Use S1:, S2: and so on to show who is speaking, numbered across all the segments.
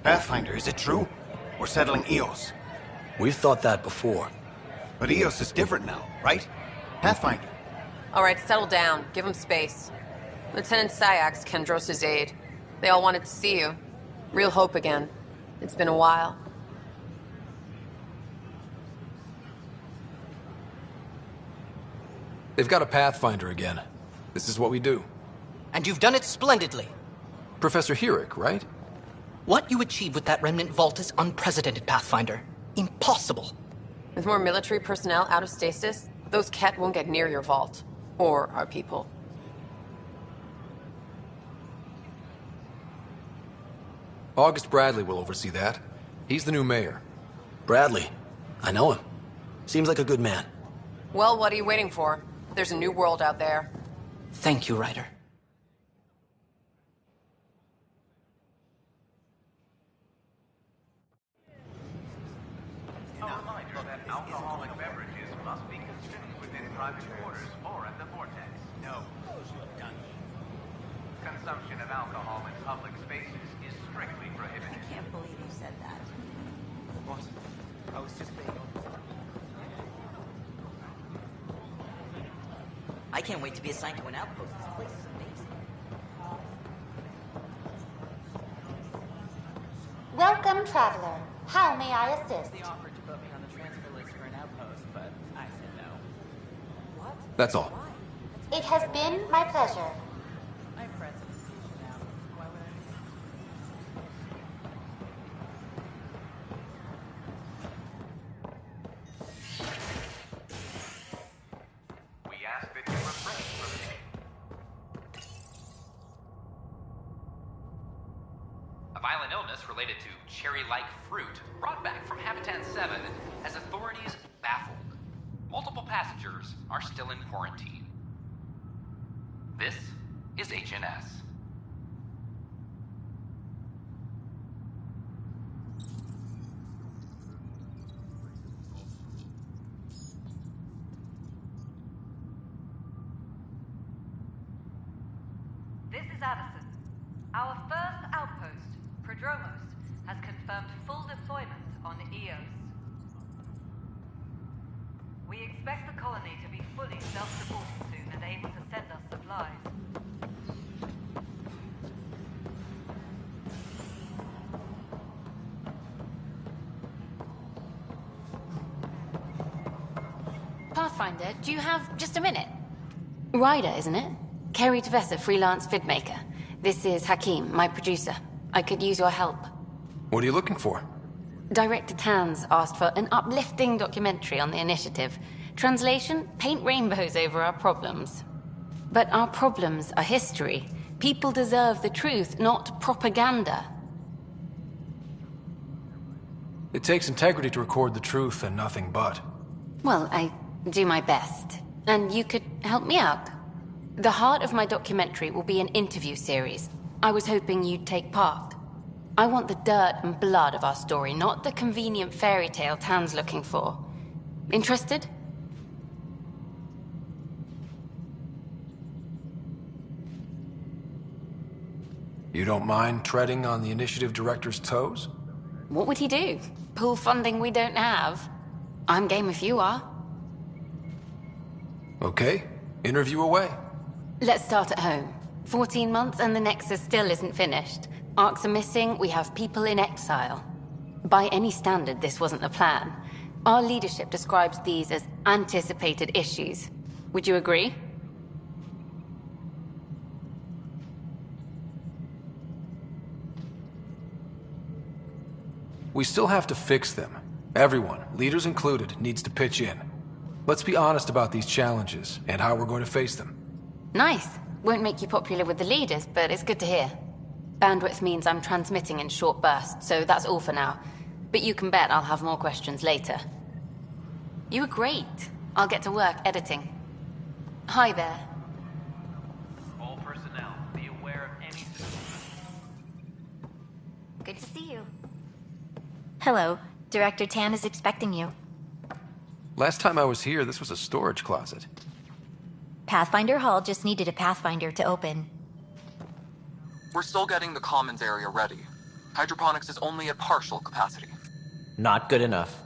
S1: Pathfinder, is it true? We're settling Eos.
S2: We've thought that before.
S1: But Eos is different now, right? Pathfinder.
S3: All right, settle down. Give him space. Lieutenant Syax, Kendros' aide. They all wanted to see you. Real hope again. It's been a while.
S4: They've got a Pathfinder again. This is what we do.
S5: And you've done it splendidly.
S4: Professor Herrick, right?
S5: What you achieved with that remnant vault is unprecedented, Pathfinder. Impossible.
S3: With more military personnel out of stasis, those Ket won't get near your vault. Or our people.
S4: August Bradley will oversee that. He's the new mayor.
S2: Bradley. I know him. Seems like a good man.
S3: Well, what are you waiting for? There's a new world out there.
S5: Thank you, Ryder.
S6: Alcoholic beverages must be consumed within private quarters or at the vortex.
S1: No.
S6: Consumption of alcohol in public spaces is strictly prohibited.
S7: I can't believe you said that.
S1: What? I was just being honest.
S7: I can't wait to be assigned to an outpost. This place is amazing.
S8: Welcome, traveler. How may I assist?
S7: They offered to put me on the transfer list for an outpost, but I said no. What?
S4: That's all.
S8: It has been my pleasure.
S7: I have friends in the station now. Why would I?
S6: We ask that you refrain from
S9: A violent illness related to cherry-like fruit brought back from Habitat 7 has authorities baffled. Multiple passengers are still in quarantine. This is HNS.
S10: This is Addison. Our first outpost, Prodromos, has confirmed full deployment on Eos. We expect the colony to be fully self-supporting soon and able to send us supplies.
S11: Pathfinder, do you have just a minute? Ryder, isn't it? Kerry Tavessa, freelance vidmaker. This is Hakeem, my producer. I could use your help.
S4: What are you looking for?
S11: Director Tanz asked for an uplifting documentary on the initiative. Translation, paint rainbows over our problems. But our problems are history. People deserve the truth, not propaganda.
S4: It takes integrity to record the truth and nothing but.
S11: Well, I do my best. And you could help me out. The heart of my documentary will be an interview series. I was hoping you'd take part. I want the dirt and blood of our story, not the convenient fairy tale Tan's looking for. Interested?
S4: You don't mind treading on the initiative director's toes?
S11: What would he do? Pull funding we don't have? I'm game if you are.
S4: Okay, interview away.
S11: Let's start at home. 14 months and the Nexus still isn't finished. Arcs are missing, we have people in exile. By any standard, this wasn't the plan. Our leadership describes these as anticipated issues. Would you agree?
S4: We still have to fix them. Everyone, leaders included, needs to pitch in. Let's be honest about these challenges and how we're going to face them.
S11: Nice. Won't make you popular with the leaders, but it's good to hear. Bandwidth means I'm transmitting in short bursts, so that's all for now. But you can bet I'll have more questions later. You were great. I'll get to work editing. Hi there.
S6: All personnel, be aware of any...
S12: Good to see you. Hello. Director Tan is expecting you.
S4: Last time I was here, this was a storage closet.
S12: Pathfinder Hall just needed a Pathfinder to open.
S13: We're still getting the commons area ready. Hydroponics is only at partial capacity.
S7: Not good enough.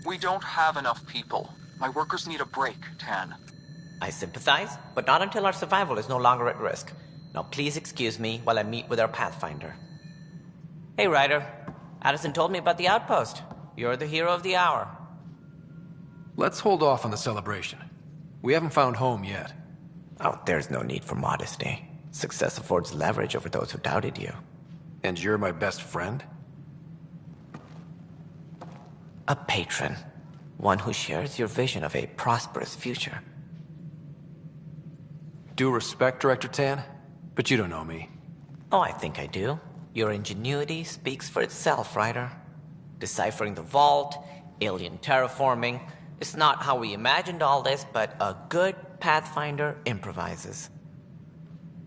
S13: We don't have enough people. My workers need a break, Tan.
S7: I sympathize, but not until our survival is no longer at risk. Now please excuse me while I meet with our Pathfinder. Hey, Ryder. Addison told me about the outpost. You're the hero of the hour.
S4: Let's hold off on the celebration. We haven't found home yet.
S7: Oh, there's no need for modesty. Success affords leverage over those who doubted you.
S4: And you're my best friend?
S7: A patron. One who shares your vision of a prosperous future.
S4: Due respect, Director Tan, but you don't know me.
S7: Oh, I think I do. Your ingenuity speaks for itself, Ryder. Deciphering the vault, alien terraforming. It's not how we imagined all this, but a good Pathfinder improvises.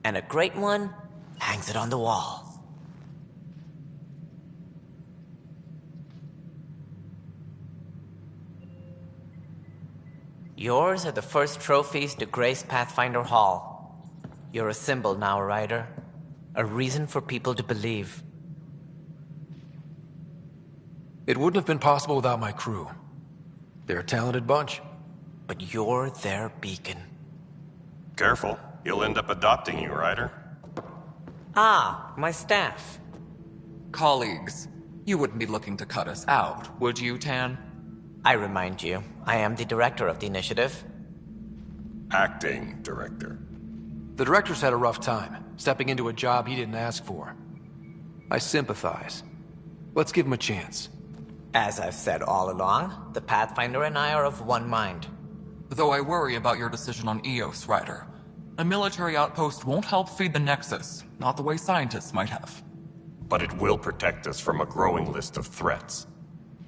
S7: And a great one hangs it on the wall. Yours are the first trophies to grace Pathfinder Hall. You're a symbol now, Ryder. A reason for people to believe.
S4: It wouldn't have been possible without my crew. They're a talented bunch.
S7: But you're their beacon.
S14: Careful. He'll end up adopting you, Ryder.
S7: Ah, my staff.
S13: Colleagues, you wouldn't be looking to cut us out, would you, Tan?
S7: I remind you, I am the director of the initiative.
S14: Acting director.
S4: The director's had a rough time, stepping into a job he didn't ask for. I sympathize. Let's give him a chance.
S7: As I've said all along, the Pathfinder and I are of one mind.
S13: Though I worry about your decision on Eos, Ryder. A military outpost won't help feed the Nexus, not the way scientists might have.
S14: But it will protect us from a growing list of threats.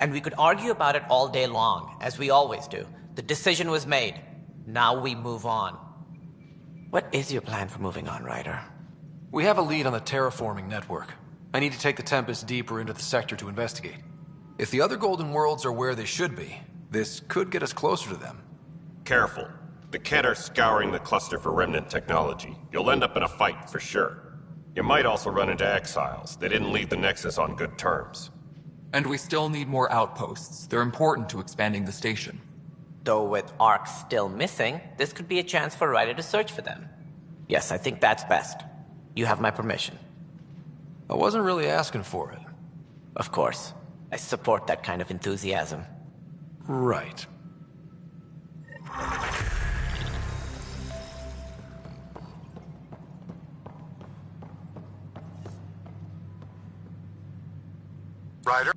S7: And we could argue about it all day long, as we always do. The decision was made. Now we move on. What is your plan for moving on, Ryder?
S4: We have a lead on the terraforming network. I need to take the Tempest deeper into the sector to investigate. If the other Golden Worlds are where they should be, this could get us closer to them.
S14: Careful. The Kett are scouring the cluster for remnant technology. You'll end up in a fight for sure. You might also run into exiles. They didn't leave the Nexus on good terms.
S13: And we still need more outposts. They're important to expanding the station.
S7: Though with Ark still missing, this could be a chance for Ryder to search for them. Yes, I think that's best. You have my permission.
S4: I wasn't really asking for it.
S7: Of course. I support that kind of enthusiasm.
S4: Right.
S15: Ryder?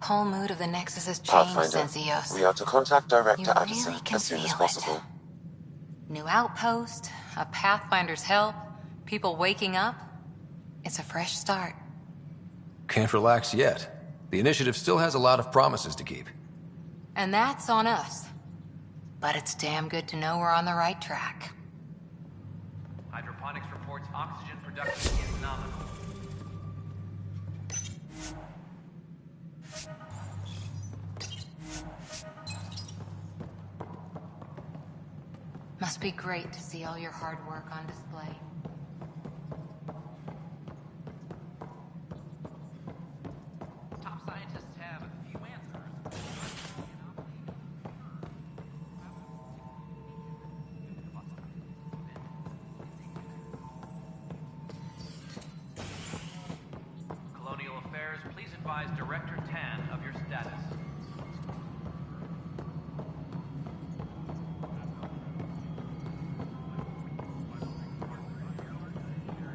S11: Whole mood of the Nexus has changed
S15: Pathfinder,
S11: since Eos.
S15: we are to contact Director
S11: You
S15: Addison
S11: really can
S15: as soon as
S11: feel
S15: possible.
S11: it. New outpost, a Pathfinder's help, people waking up. It's a fresh start.
S4: Can't relax yet. The initiative still has a lot of promises to keep.
S11: And that's on us. But it's damn good to know we're on the right track.
S6: Hydroponics reports oxygen production is nominal.
S11: Must be great to see all your hard work on display.
S6: Top scientists have a few answers. Colonial Affairs, please advise Director Tan of your status.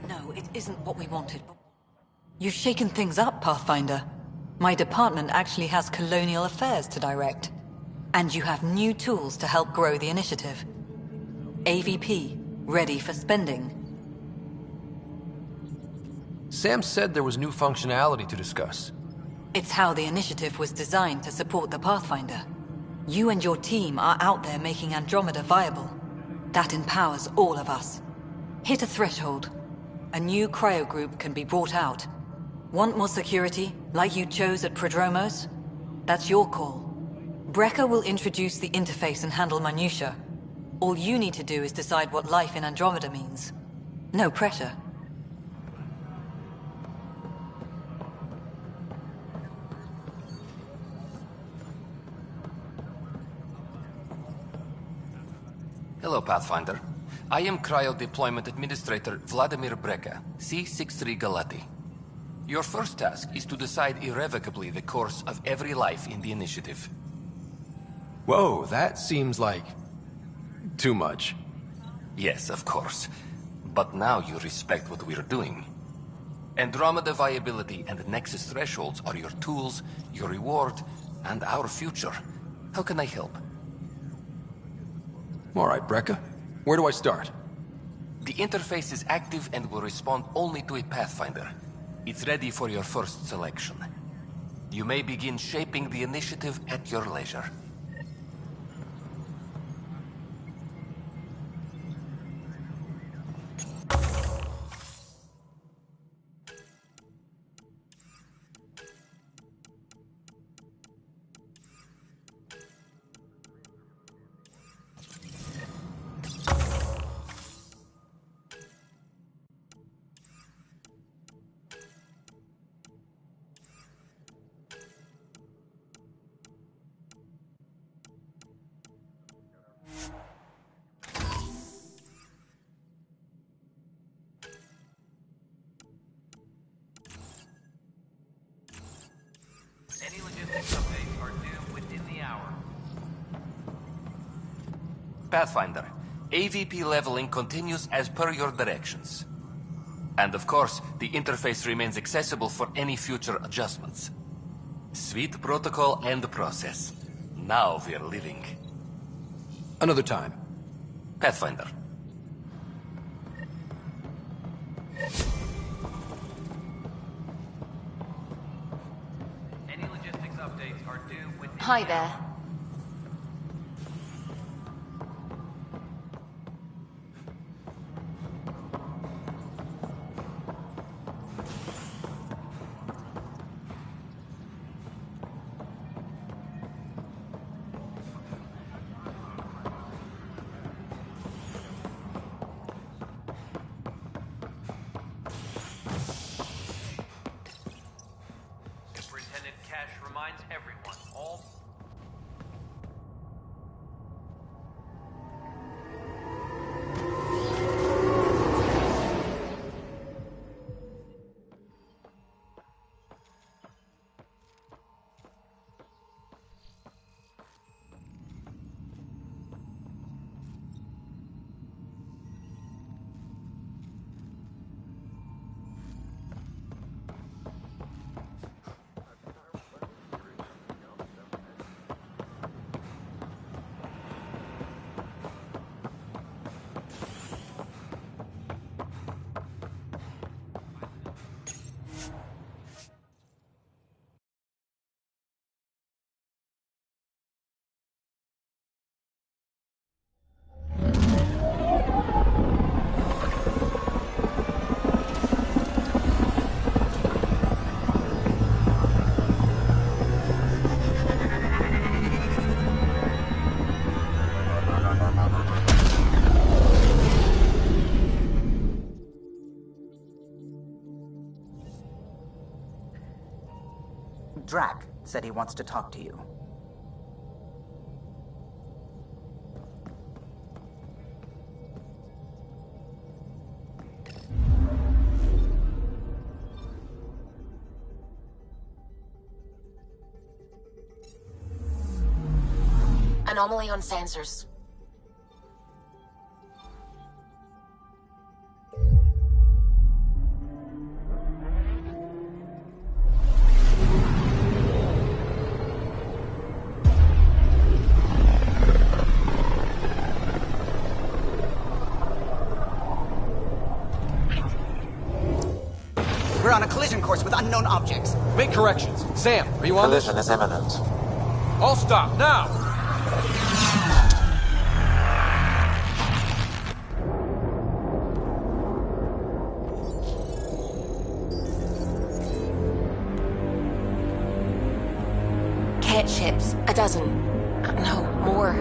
S16: No, it isn't what we wanted. You've shaken things up, Pathfinder. My department actually has colonial affairs to direct. And you have new tools to help grow the initiative. AVP, ready for spending.
S4: Sam said there was new functionality to discuss.
S16: It's how the initiative was designed to support the Pathfinder. You and your team are out there making Andromeda viable. That empowers all of us. Hit a threshold. A new cryo group can be brought out. Want more security, like you chose at Prodromos? That's your call. Brecker will introduce the interface and handle minutiae. All you need to do is decide what life in Andromeda means. No pressure.
S17: Hello, Pathfinder. I am Cryo Deployment Administrator Vladimir Breka, C-63 Galati. Your first task is to decide irrevocably the course of every life in the initiative.
S4: Whoa, that seems like... too much.
S17: Yes, of course. But now you respect what we're doing. Andromeda viability and Nexus thresholds are your tools, your reward, and our future. How can I help?
S4: All right, Breka. Where do I start?
S17: The interface is active and will respond only to a Pathfinder. It's ready for your first selection. You may begin shaping the initiative at your leisure.
S9: Any logistics updates are due within the hour.
S17: Pathfinder, AVP leveling continues as per your directions. And of course, the interface remains accessible for any future adjustments. Sweet protocol and process. Now we're living.
S4: Another time.
S17: Pathfinder.
S9: Any logistics updates are due within
S11: Hi
S9: the
S11: there.
S9: hour. Superintendent Cash reminds everyone, all
S18: Drac said he wants to talk to you.
S19: Anomaly on sensors.
S18: We're on a collision course with unknown objects.
S4: Make corrections. Sam, are you on this?
S15: Collision is imminent.
S4: All stop, now!
S19: Cat ships. A dozen. No, more.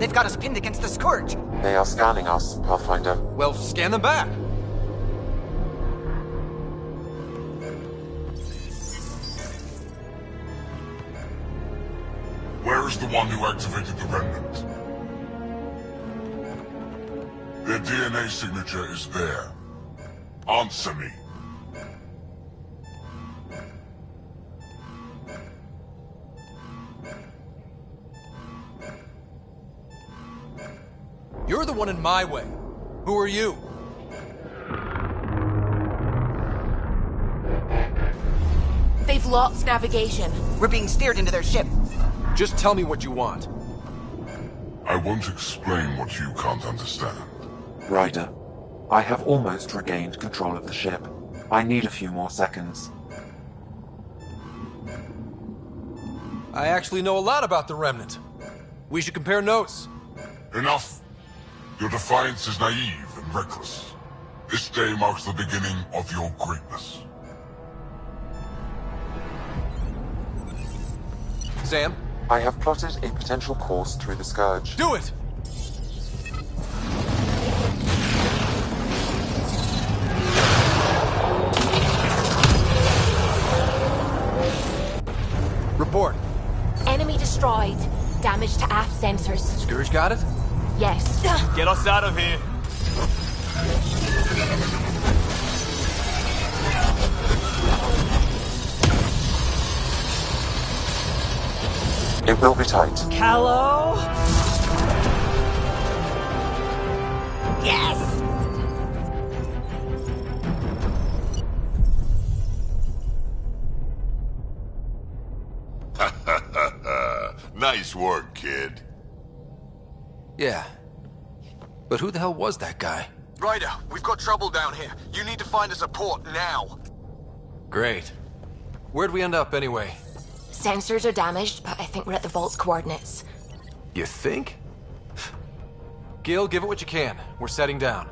S18: They've got us pinned against the Scourge.
S15: They are scanning us, Pathfinder.
S4: Well, scan them back.
S20: Who's the one who activated the remnant? Their DNA signature is there. Answer me.
S4: You're the one in my way. Who are you?
S19: They've lost navigation.
S18: We're being steered into their ship.
S4: Just tell me what you want.
S20: I won't explain what you can't understand.
S15: Ryder, I have almost regained control of the ship. I need a few more seconds.
S4: I actually know a lot about the Remnant. We should compare notes.
S20: Enough! Your defiance is naive and reckless. This day marks the beginning of your greatness.
S4: Sam?
S15: I have plotted a potential course through the Scourge.
S4: Do it! Report.
S19: Enemy destroyed. Damage to aft sensors.
S4: Scourge got it?
S19: Yes.
S17: Get us out of here.
S15: It will be tight.
S5: Callow?
S19: Yes!
S20: Nice work, kid.
S4: Yeah. But who the hell was that guy?
S1: Ryder, we've got trouble down here. You need to find us a port now.
S4: Great. Where'd we end up anyway?
S19: Sensors are damaged, but I think we're at the vault's coordinates.
S4: You think? Gil, give it what you can. We're setting down.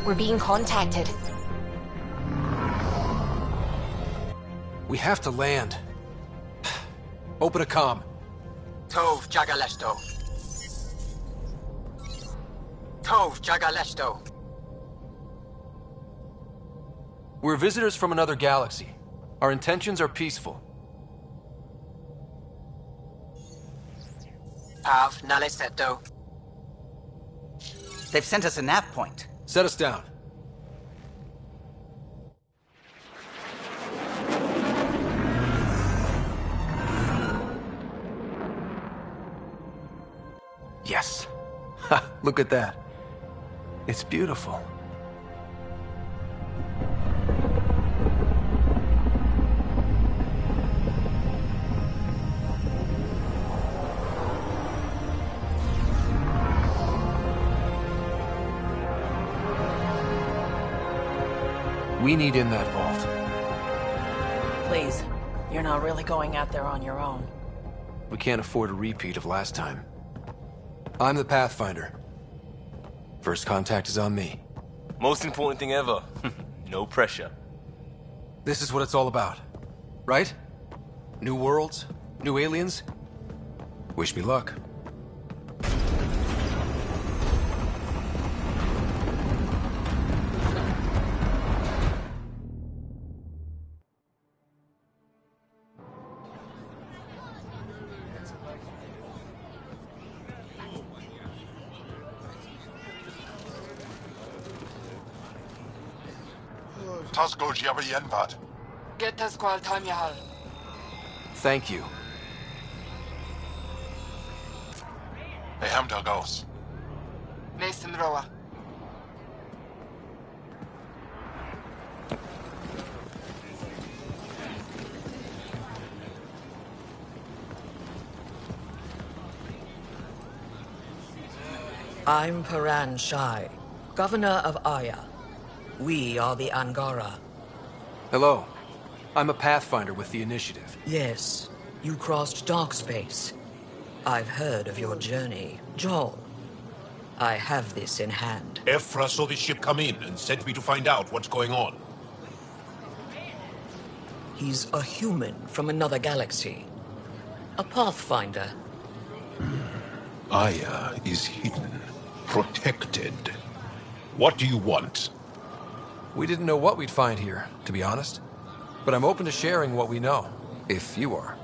S19: We're being contacted.
S4: We have to land. Open a comm.
S18: Tov Jagalesto. Tov Jagalesto.
S4: We're visitors from another galaxy. Our intentions are peaceful.
S18: Av Naleseto. They've sent us a nav point.
S4: Set us down. Yes. Ha, look at that. It's beautiful. We need in that vault.
S21: Please, you're not really going out there on your own.
S4: We can't afford a repeat of last time. I'm the Pathfinder. First contact is on me.
S17: Most important thing ever. No pressure.
S4: This is what it's all about, right? New worlds, new aliens. Wish me luck.
S20: Tasgo Jiabayenvat.
S21: Get us qual Tamyahal.
S4: Thank you.
S20: Ehamda Gauss.
S21: Nathan Roa.
S22: I'm Paran Shai, Governor of Aya. We are the Angara.
S4: Hello. I'm a Pathfinder with the Initiative.
S22: Yes, you crossed dark space. I've heard of your journey, Joel. I have this in hand.
S23: Ephra saw the ship come in and sent me to find out what's going on.
S22: He's a human from another galaxy. A Pathfinder.
S23: Aya is hidden. protected. What do you want?
S4: We didn't know what we'd find here, to be honest. But I'm open to sharing what we know, if you are.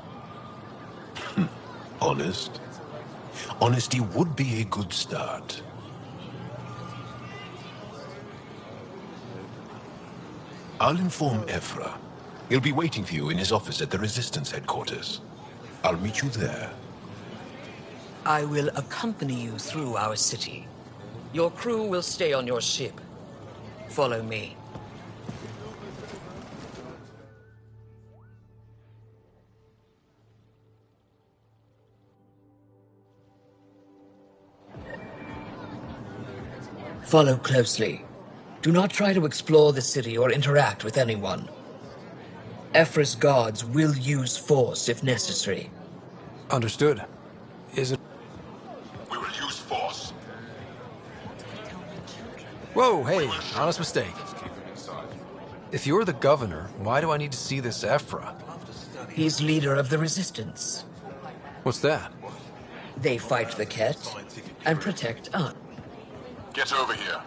S23: Honest? Honesty would be a good start. I'll inform Ephra. He'll be waiting for you in his office at the Resistance headquarters. I'll meet you there.
S22: I will accompany you through our city. Your crew will stay on your ship. Follow me. Follow closely. Do not try to explore the city or interact with anyone. Ephra's guards will use force if necessary.
S4: Understood. Is it...
S23: We will use force.
S4: Whoa, hey, honest mistake. If you're the governor, why do I need to see this Ephra?
S22: He's leader of the Resistance.
S4: What's that?
S22: They fight the Ket and protect us.
S23: Get over here.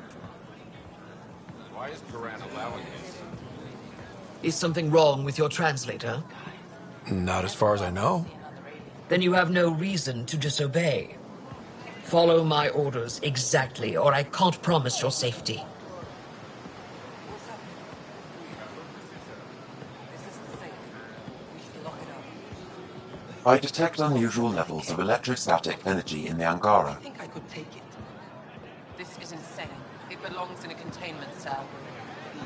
S2: Why is Duran allowing this?
S22: Is something wrong with your translator?
S4: Not as far as I know.
S22: Then you have no reason to disobey. Follow my orders exactly, or I can't promise your safety.
S15: I detect unusual levels of electrostatic energy in the Angara.
S21: I think I could take it. This is insane. It belongs in a containment cell.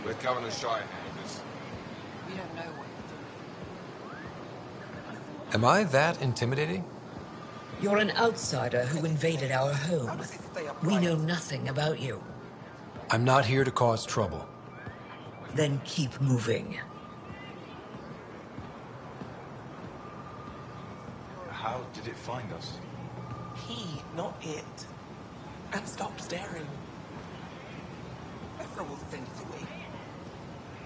S2: Let Governor Shire handle this.
S21: We don't know what
S4: Am I that intimidating?
S22: You're an outsider who invaded our home. We know nothing about you.
S4: I'm not here to cause trouble.
S22: Then keep moving.
S2: How did it find us?
S21: He, not it. And stop staring. Ephra will send it away.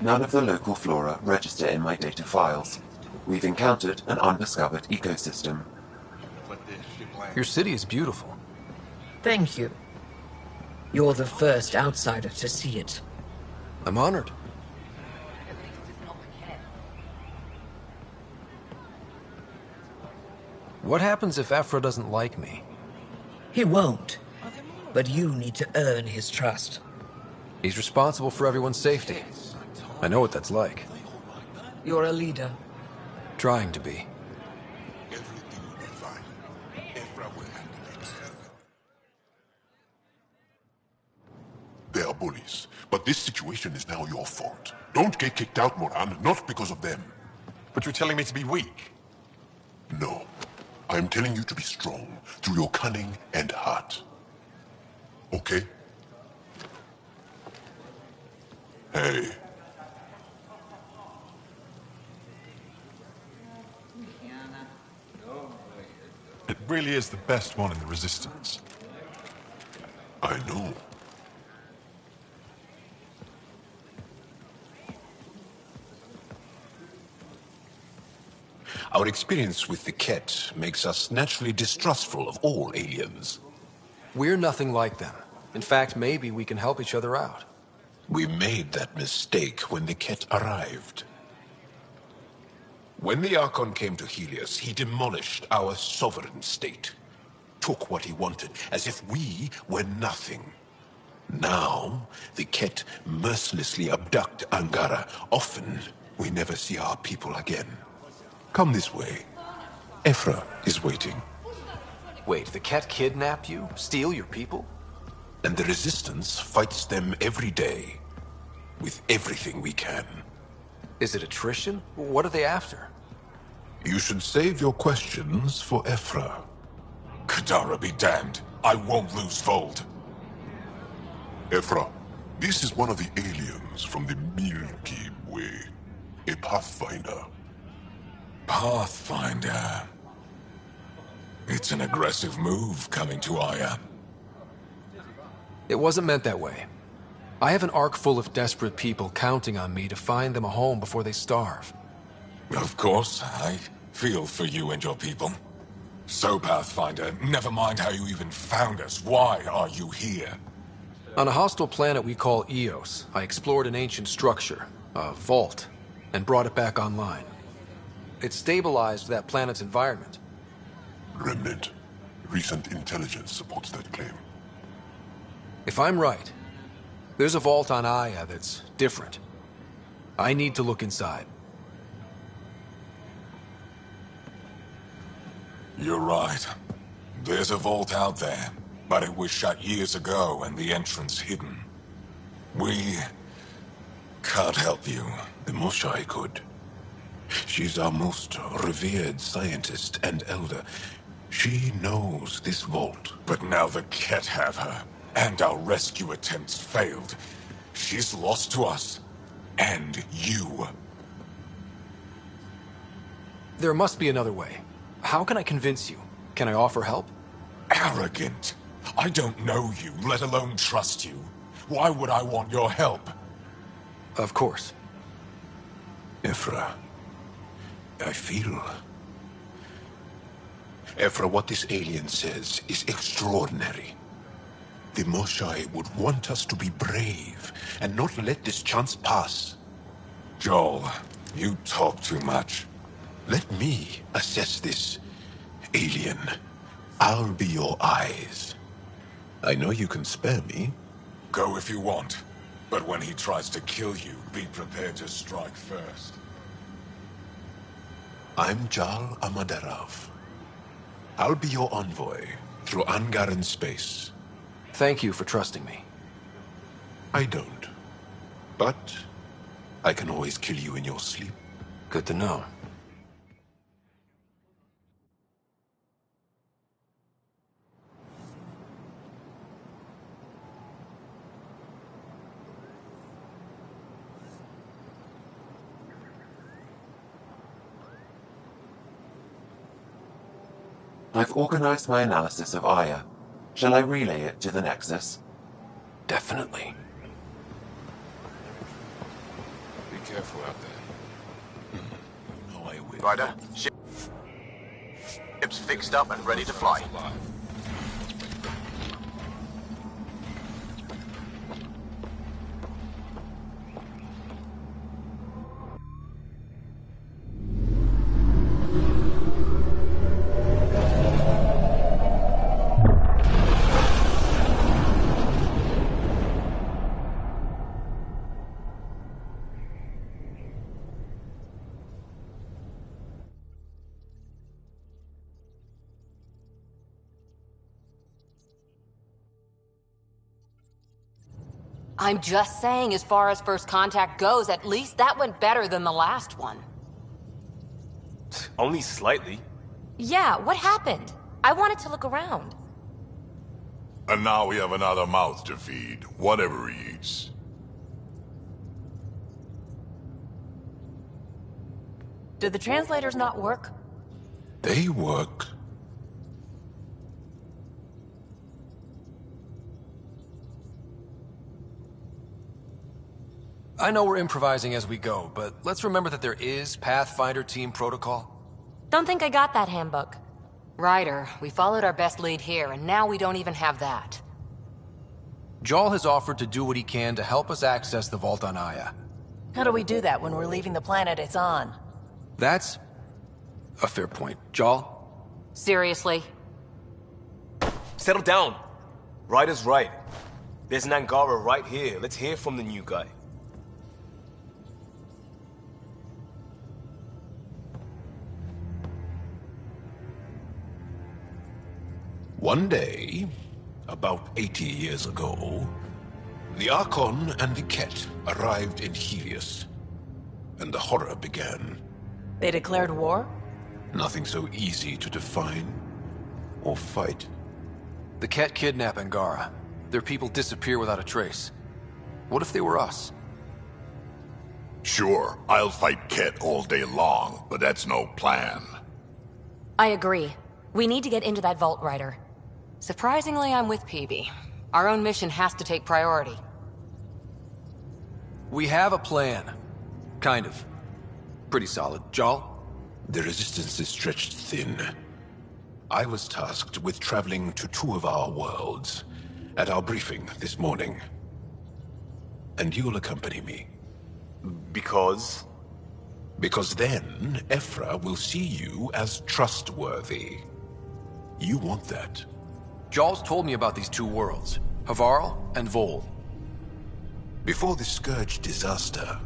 S15: None of the local flora register in my data files. We've encountered an undiscovered ecosystem.
S4: Your city is beautiful.
S22: Thank you. You're the first outsider to see it.
S4: I'm honored. What happens if Ephra doesn't like me?
S22: He won't. But you need to earn his trust.
S4: He's responsible for everyone's safety. I know what that's like.
S22: You're a leader.
S4: Trying to be.
S20: They are bullies, but this situation is now your fault. Don't get kicked out, Moran, not because of them.
S23: But you're telling me to be weak?
S20: No. I am telling you to be strong, through your cunning and heart. Okay? Hey.
S23: It really is the best one in the Resistance.
S20: I know.
S23: Our experience with the Ket makes us naturally distrustful of all aliens.
S4: We're nothing like them. In fact, maybe we can help each other out.
S23: We made that mistake when the Ket arrived. When the Archon came to Helios, he demolished our sovereign state. Took what he wanted, as if we were nothing. Now, the Ket mercilessly abduct Angara. Often, we never see our people again. Come this way. Ephra is waiting.
S4: Wait, the Ket kidnap you? Steal your people?
S23: And the Resistance fights them every day. With everything we can.
S4: Is it attrition? What are they after?
S23: You should save your questions for Ephra.
S20: Kadara be damned. I won't lose Fold. Ephra, this is one of the aliens from the Milky Way. A Pathfinder.
S2: Pathfinder. It's an aggressive move coming to Aya.
S4: It wasn't meant that way. I have an ark full of desperate people counting on me to find them a home before they starve.
S2: Of course, I feel for you and your people. So, Pathfinder, never mind how you even found us. Why are you here?
S4: On a hostile planet we call Eos, I explored an ancient structure, a vault, and brought it back online. It stabilized that planet's environment.
S20: Remnant. Recent intelligence supports that claim.
S4: If I'm right, there's a vault on Aya that's different. I need to look inside.
S2: You're right. There's a vault out there, but it was shut years ago and the entrance hidden. We can't help you.
S23: The Moshai could. She's our most revered scientist and elder. She knows this vault.
S2: But now the Ket have her, and our rescue attempts failed. She's lost to us, and you.
S4: There must be another way. How can I convince you? Can I offer help?
S2: Arrogant. I don't know you, let alone trust you. Why would I want your help?
S4: Of course.
S23: Ephra, I feel... Ephra, what this alien says is extraordinary. The Moshai would want us to be brave and not let this chance pass.
S2: Joel, you talk too much.
S23: Let me assess this, alien. I'll be your eyes. I know you can spare me.
S2: Go if you want. But when he tries to kill you, be prepared to strike first.
S23: I'm Jal Amaderov. I'll be your envoy through Angaran space.
S4: Thank you for trusting me.
S23: I don't. But I can always kill you in your sleep.
S4: Good to know.
S15: I've organized my analysis of Aya. Shall I relay it to the Nexus?
S4: Definitely.
S2: Be careful out there.
S23: No, I will.
S1: Ryder, ship's fixed up and ready to fly.
S19: I'm just saying, as far as first contact goes, at least that went better than the last one.
S3: Only slightly.
S19: Yeah, what happened? I wanted to look around.
S20: And now we have another mouth to feed, whatever he eats.
S19: Do the translators not work?
S23: They work.
S4: I know we're improvising as we go, but let's remember that there is Pathfinder team protocol.
S19: Don't think I got that handbook. Ryder, we followed our best lead here, and now we don't even have that.
S4: Jal has offered to do what he can to help us access the vault on Aya.
S8: How do we do that when we're leaving the planet it's on?
S4: That's a fair point. Jal?
S19: Seriously?
S3: Settle down. Ryder's right. There's an Angara right here. Let's hear from the new guy.
S23: One day, about 80 years ago, the Archon and the Ket arrived in Helios, and the horror began.
S8: They declared war?
S23: Nothing so easy to define or fight.
S4: The Ket kidnap Angara. Their people disappear without a trace. What if they were us?
S20: Sure, I'll fight Ket all day long, but that's no plan.
S19: I agree. We need to get into that vault, Ryder. Surprisingly, I'm with PB. Our own mission has to take priority.
S4: We have a plan. Kind of. Pretty solid. Jal?
S23: The resistance is stretched thin. I was tasked with traveling to two of our worlds at our briefing this morning. And you'll accompany me.
S3: Because?
S23: Because then, Ephra will see you as trustworthy. You want that.
S4: Jarl's told me about these two worlds, Havarl and Vold.
S23: Before the Scourge disaster,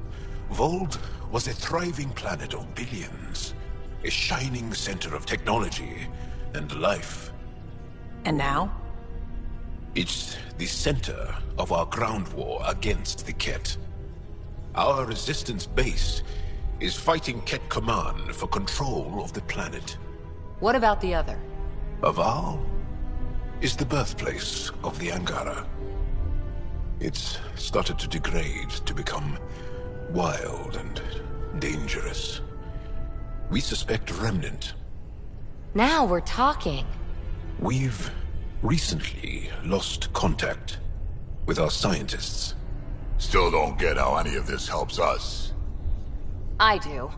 S23: Vold was a thriving planet of billions. A shining center of technology and life.
S8: And now?
S23: It's the center of our ground war against the Ket. Our resistance base is fighting Ket Command for control of the planet.
S8: What about the other?
S23: Aval is the birthplace of the Angara. It's started to degrade, to become wild and dangerous. We suspect Remnant.
S19: Now we're talking.
S23: We've recently lost contact with our scientists.
S20: Still don't get how any of this helps us.
S19: I do.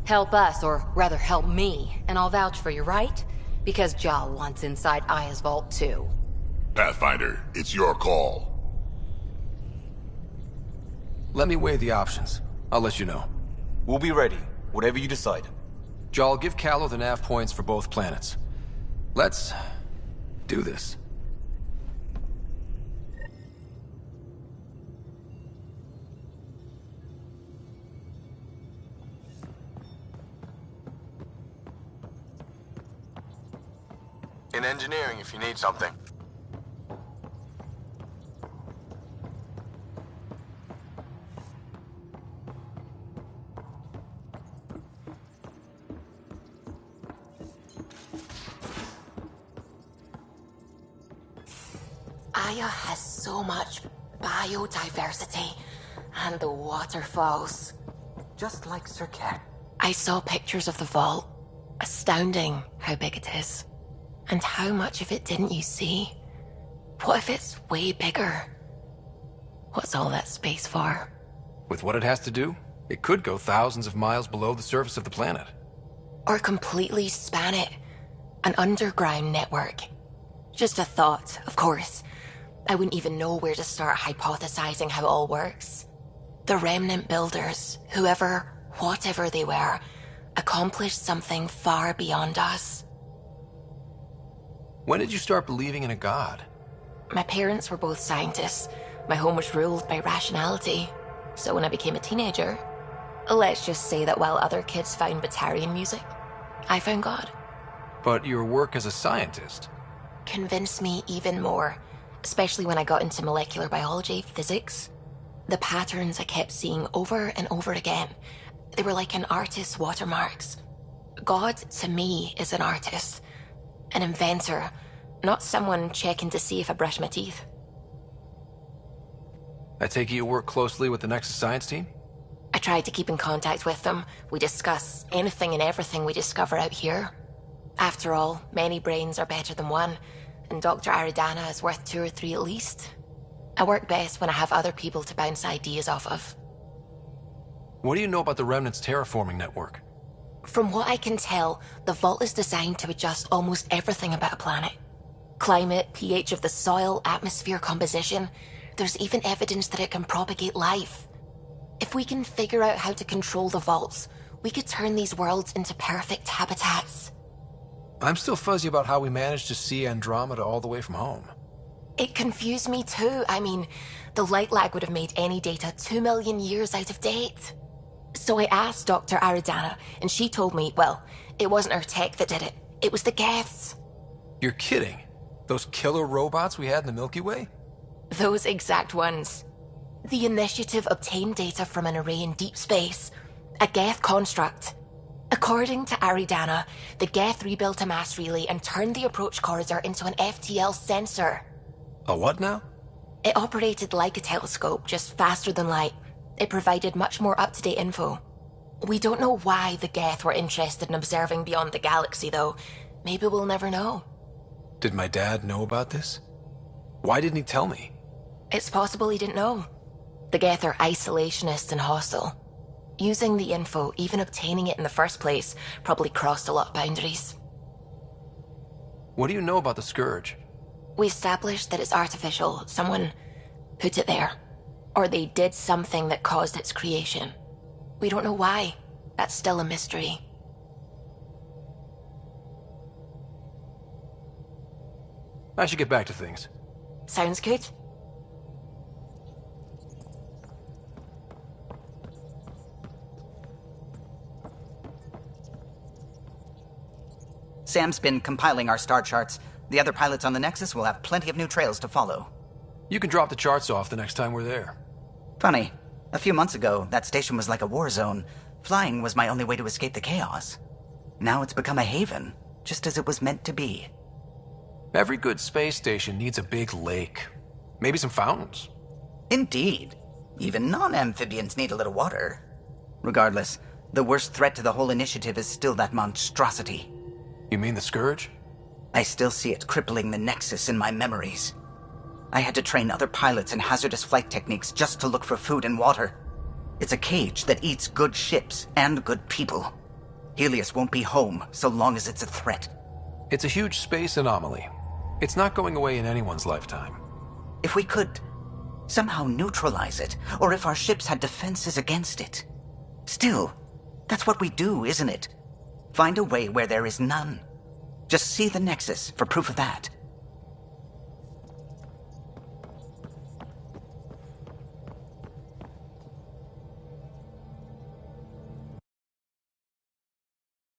S19: Help us, or rather help me, and I'll vouch for you, right? Because Jarl wants inside Aya's vault too.
S20: Pathfinder, it's your call.
S4: Let me weigh the options. I'll let you know.
S3: We'll be ready, whatever you decide.
S4: Jarl, give Callow the nav points for both planets. Let's do this.
S1: In engineering if you need something.
S10: Aya has so much biodiversity, and the waterfalls.
S18: Just like Sir Ket.
S10: I saw pictures of the vault. Astounding how big it is. And how much of it didn't you see? What if it's way bigger? What's all that space for?
S4: With what it has to do, it could go thousands of miles below the surface of the planet.
S10: Or completely span it. An underground network. Just a thought, of course. I wouldn't even know where to start hypothesizing how it all works. The Remnant builders, whoever, whatever they were, accomplished something far beyond us.
S4: When did you start believing in a god?
S10: My parents were both scientists. My home was ruled by rationality. So when I became a teenager, let's just say that while other kids found Batarian music, I found God.
S4: But your work as a scientist
S10: convinced me even more, especially when I got into molecular biology, physics. The patterns I kept seeing over and over again, they were like an artist's watermarks. God, to me, is an artist. An inventor, not someone checking to see if I brush my teeth.
S4: I take it you work closely with the Nexus Science team?
S10: I tried to keep in contact with them. We discuss anything and everything we discover out here. After all, many brains are better than one, and Dr. Aridana is worth 2 or 3 at least. I work best when I have other people to bounce ideas off of.
S4: What do you know about the Remnant's terraforming network?
S10: From what I can tell, the vault is designed to adjust almost everything about a planet. Climate, pH of the soil, atmosphere composition. There's even evidence that it can propagate life. If we can figure out how to control the vaults, we could turn these worlds into perfect habitats.
S4: I'm still fuzzy about how we managed to see Andromeda all the way from home.
S10: It confused me too. I mean, the light lag would have made any data 2 million years out of date. So I asked Dr. Aridana, and she told me, well, it wasn't her tech that did it. It was the Geths.
S4: You're kidding? Those killer robots we had in the Milky Way?
S10: Those exact ones. The initiative obtained data from an array in deep space, a Geth construct. According to Aridana, the Geth rebuilt a mass relay and turned the approach corridor into an FTL sensor.
S4: A what now?
S10: It operated like a telescope, just faster than light. It provided much more up-to-date info. We don't know why the Geth were interested in observing beyond the galaxy, though. Maybe we'll never know.
S4: Did my dad know about this? Why didn't he tell me?
S10: It's possible he didn't know. The Geth are isolationist and hostile. Using the info, even obtaining it in the first place, probably crossed a lot of boundaries.
S4: What do you know about the Scourge?
S10: We established that it's artificial. Someone put it there. Or they did something that caused its creation. We don't know why. That's still a mystery.
S4: I should get back to things.
S10: Sounds good.
S18: Sam's been compiling our star charts. The other pilots on the Nexus will have plenty of new trails to follow.
S4: You can drop the charts off the next time we're there.
S18: Funny. A few months ago, that station was like a war zone. Flying was my only way to escape the chaos. Now it's become a haven, just as it was meant to be.
S4: Every good space station needs a big lake. Maybe some fountains.
S18: Indeed. Even non-amphibians need a little water. Regardless, the worst threat to the whole initiative is still that monstrosity.
S4: You mean the Scourge?
S18: I still see it crippling the Nexus in my memories. I had to train other pilots in hazardous flight techniques just to look for food and water. It's a cage that eats good ships and good people. Helios won't be home so long as it's a threat.
S4: It's a huge space anomaly. It's not going away in anyone's lifetime.
S18: If we could somehow neutralize it, or if our ships had defenses against it. Still, that's what we do, isn't it? Find a way where there is none. Just see the Nexus for proof of that.